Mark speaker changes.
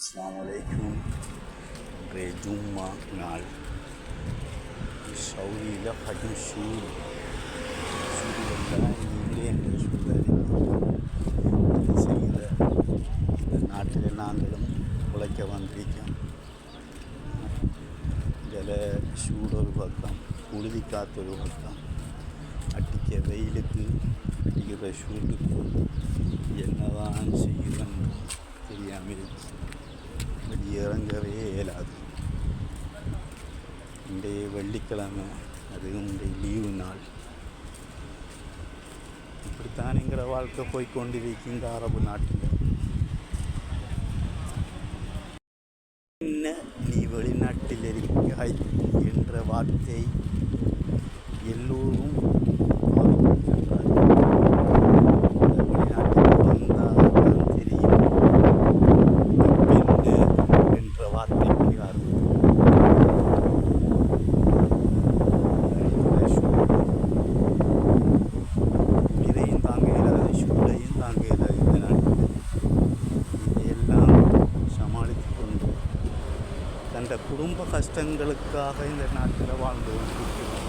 Speaker 1: அஸ்ஸலாமு அலைக்கும். இன்றைய ஜும்மா நாள். சவுதியில் கடும் சூடு நீங்களே என்ற சூழ்நிலை செய்கிற இந்த நாட்டில் நாங்களும் உழைக்க வந்திருக்கோம். இதில் சூடு ஒரு பக்கம், உறுதி காற்று ஒரு பக்கம், அடிக்க வெயிலுக்கு அடிக்கிற சூட்டுக்கு என்னதான் செய்கிறோம் தெரியாமல் வெளியிறங்கவே இயலாது. இன்றைய வெள்ளிக்கிழமை, அதுவும் இன்றைய லீவு நாள். இப்படித்தான் என்கிற வாழ்க்கை போய்கொண்டிருக்கும் இந்த அரபு நாட்டில். என்ன நீ வெளிநாட்டில் இருக்காய் என்ற வார்த்தை எல்லோரும் தந்த குடும்ப கஷ்டங்களுக்காக இந்த நாட்டில் வாழ்ந்து கொண்டிருக்கிறோம்.